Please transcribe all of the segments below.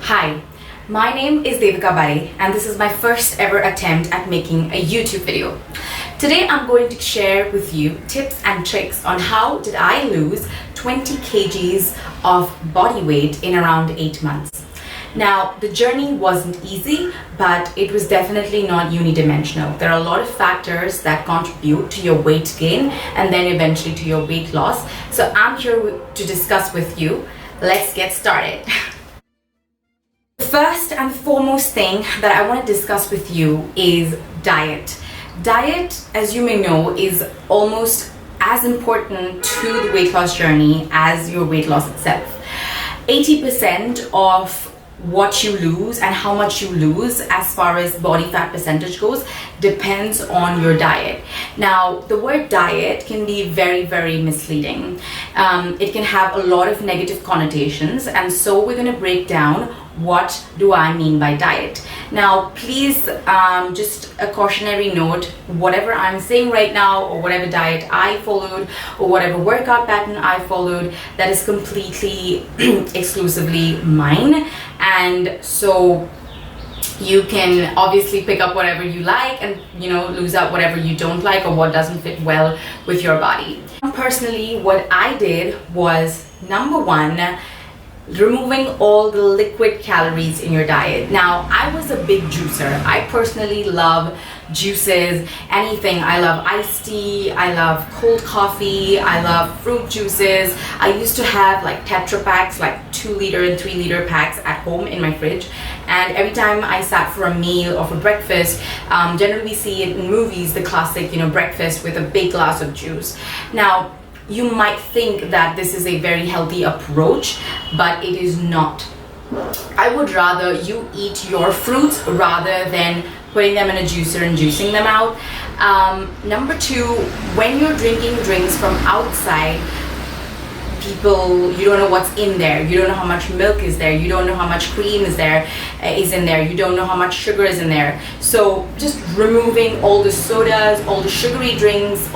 Hi, my name is Devika Bai and this is my first ever attempt at making a YouTube video. Today I'm going to share with you tips and tricks on how did I lose 20 kgs of body weight in around 8 months. Now, the journey wasn't easy, but it was definitely not unidimensional. There are a lot of factors that contribute to your weight gain and then eventually to your weight loss. So I'm here to discuss with you. Let's get started. The first and foremost thing that I want to discuss with you is diet. Diet, as you may know, is almost as important to the weight loss journey as your weight loss itself. 80% of what you lose and how much you lose as far as body fat percentage goes depends on your diet. Now, the word diet can be very misleading. It can have a lot of negative connotations, and so we're going to break down what do I mean by diet. Now, please, just a cautionary note, whatever I'm saying right now or whatever diet I followed or whatever workout pattern I followed, that is completely exclusively mine. And so you can obviously pick up whatever you like and, lose out whatever you don't like or what doesn't fit well with your body. Personally, what I did was, number one, removing all the liquid calories in your diet. Now, I was a big juicer. I personally love juices, anything. I love iced tea, I love cold coffee, I love fruit juices. I used to have like Tetra packs, like 2-liter and 3-liter packs at home in my fridge. And every time I sat for a meal or for breakfast, generally we see it in movies, the classic, breakfast with a big glass of juice. Now, you might think that this is a very healthy approach, but it is not. I would rather you eat your fruits rather than putting them in a juicer and juicing them out. Number two, when you're drinking drinks from outside, you don't know what's in there. You don't know how much milk is there. You don't know how much cream is in there. You don't know how much sugar is in there. So just removing all the sodas, all the sugary drinks,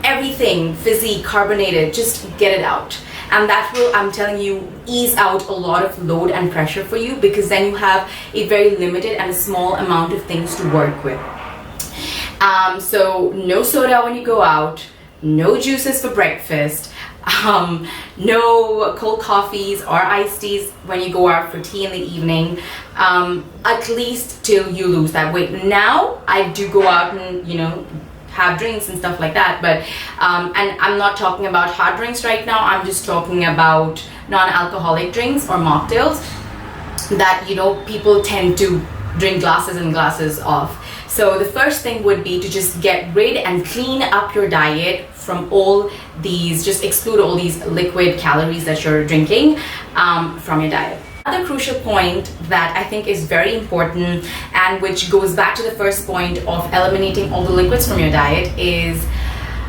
everything fizzy, carbonated, just get it out. And that will, I'm telling you, ease out a lot of load and pressure for you, because then you have a very limited and a small amount of things to work with. So no soda when you go out, no juices for breakfast, no cold coffees or iced teas when you go out for tea in the evening, at least till you lose that weight. Now, I do go out and, have drinks and stuff like that, but and I'm not talking about hard drinks right now. I'm just talking about non-alcoholic drinks or mocktails that people tend to drink glasses and glasses of. So the first thing would be to just get rid and clean up your diet from all these, just exclude all these liquid calories that you're drinking from your diet. Another crucial point that I think is very important, and which goes back to the first point of eliminating all the liquids from your diet, is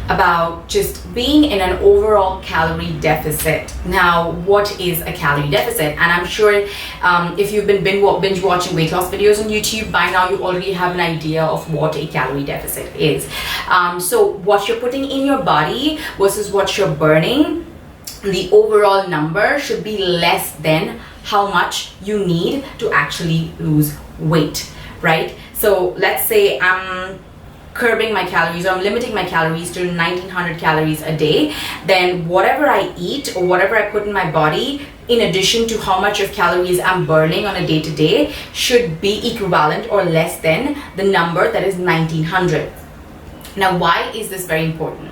about just being in an overall calorie deficit. Now, what is a calorie deficit? And I'm sure if you've been binge watching weight loss videos on YouTube, by now you already have an idea of what a calorie deficit is. So what you're putting in your body versus what you're burning, the overall number should be less than how much you need to actually lose weight, right? So let's say I'm curbing my calories, or I'm limiting my calories to 1900 calories a day, then whatever I eat or whatever I put in my body, in addition to how much of calories I'm burning on a day-to-day, should be equivalent or less than the number that is 1900. Now, why is this very important?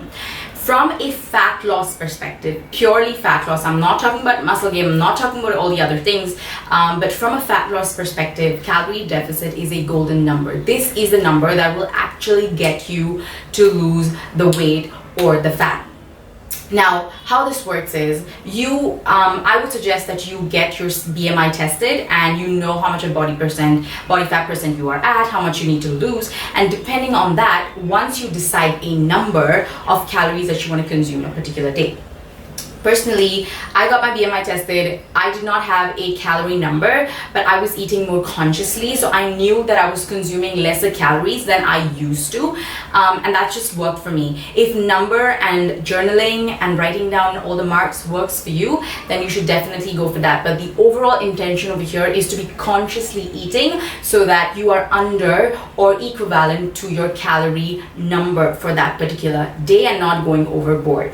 From a fat loss perspective, purely fat loss, I'm not talking about muscle gain, I'm not talking about all the other things, but from a fat loss perspective, calorie deficit is a golden number. This is a number that will actually get you to lose the weight or the fat. Now, how this works is I would suggest that you get your BMI tested and you know how much of body fat percent you are at, how much you need to lose, and depending on that, once you decide a number of calories that you want to consume a particular day. Personally, I got my BMI tested. I did not have a calorie number, but I was eating more consciously, so I knew that I was consuming lesser calories than I used to, and that just worked for me. If number and journaling and writing down all the marks works for you, then you should definitely go for that. But the overall intention over here is to be consciously eating so that you are under or equivalent to your calorie number for that particular day and not going overboard.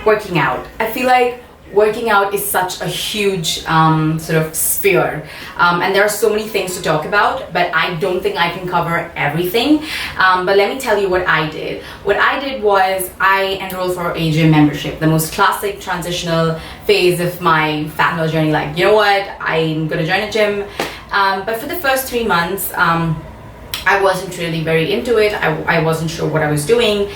Working out. I feel like working out is such a huge sort of sphere, and there are so many things to talk about, but I don't think I can cover everything. But let me tell you what I did. What I did was I enrolled for a gym membership, the most classic transitional phase of my fat loss journey. Like, you know what, I'm gonna join a gym. But for the first 3 months, I wasn't really very into it. I wasn't sure what I was doing.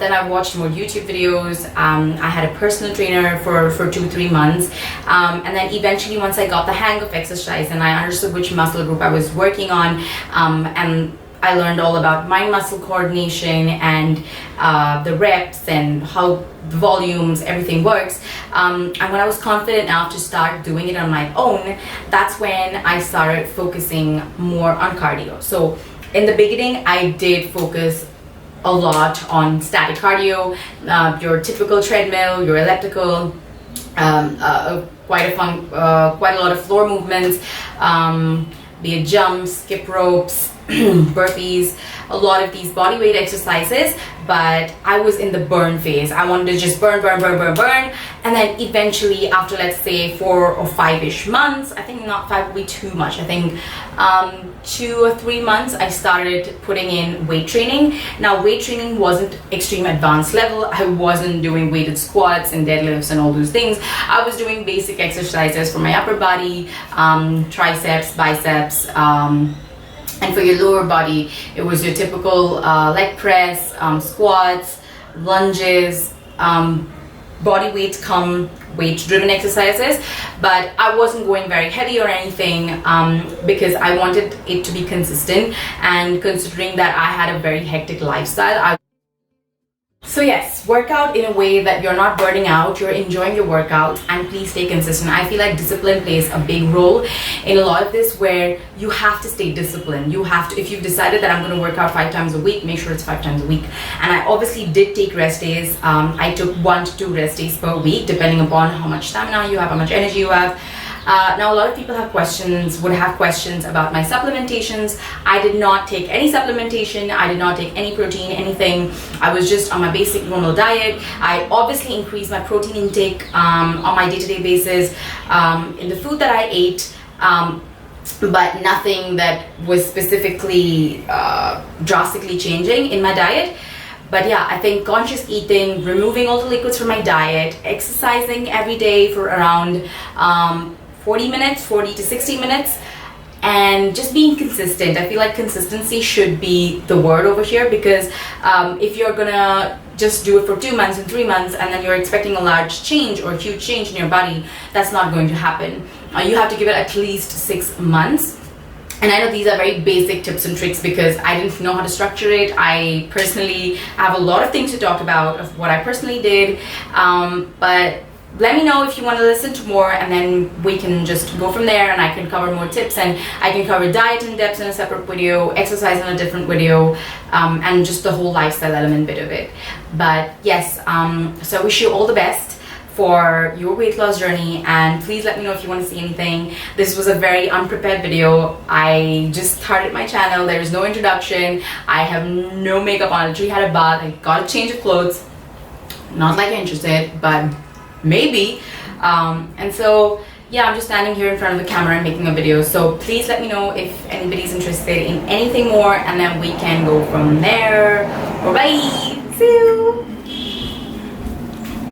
Then I watched more YouTube videos. I had a personal trainer for 2-3 months. And then eventually, once I got the hang of exercise and I understood which muscle group I was working on, and I learned all about mind muscle coordination and the reps and how the volumes, everything works. And when I was confident enough to start doing it on my own, that's when I started focusing more on cardio. So in the beginning, I did focus a lot on static cardio, your typical treadmill, your elliptical, quite a lot of floor movements, be it jumps, skip ropes, burpees, a lot of these body weight exercises. But I was in the burn phase. I wanted to just burn, and then eventually after, let's say, 4 or 5-ish months, I think not 5 would be too much, I think 2 or 3 months, I started putting in weight training. Now, weight training wasn't extreme advanced level. I wasn't doing weighted squats and deadlifts and all those things. I was doing basic exercises for my upper body, triceps, biceps, and for your lower body, it was your typical leg press, squats, lunges, body weight come weight driven exercises. But I wasn't going very heavy or anything because I wanted it to be consistent, and considering that I had a very hectic lifestyle. So yes, work out in a way that you're not burning out, you're enjoying your workout, and please stay consistent. I feel like discipline plays a big role in a lot of this, where you have to stay disciplined. You have to, if you've decided that I'm going to work out 5 times a week, make sure it's 5 times a week. And I obviously did take rest days. I took 1 to 2 rest days per week, depending upon how much stamina you have, how much energy you have. Now, a lot of people would have questions about my supplementations. I did not take any supplementation. I did not take any protein, anything. I was just on my basic normal diet. I obviously increased my protein intake on my day-to-day basis in the food that I ate, but nothing that was specifically drastically changing in my diet. But yeah, I think conscious eating, removing all the liquids from my diet, exercising every day for around 40 to 60 minutes, and just being consistent. I feel like consistency should be the word over here, because if you're gonna just do it for 2 months and 3 months and then you're expecting a large change or a huge change in your body, that's not going to happen. You have to give it at least 6 months. And I know these are very basic tips and tricks because I didn't know how to structure it. I personally have a lot of things to talk about of what I personally did, but let me know if you want to listen to more, and then we can just go from there, and I can cover more tips, and I can cover diet in depth in a separate video, exercise in a different video, and just the whole lifestyle element bit of it. But yes, so I wish you all the best for your weight loss journey, and please let me know if you want to see anything. This was a very unprepared video. I just started my channel. There is no introduction. I have no makeup on. I literally had a bath. I got a change of clothes. Not like I'm interested, but maybe. And so yeah, I'm just standing here in front of the camera and making a video. So please let me know if anybody's interested in anything more, and then we can go from there. Bye. See you.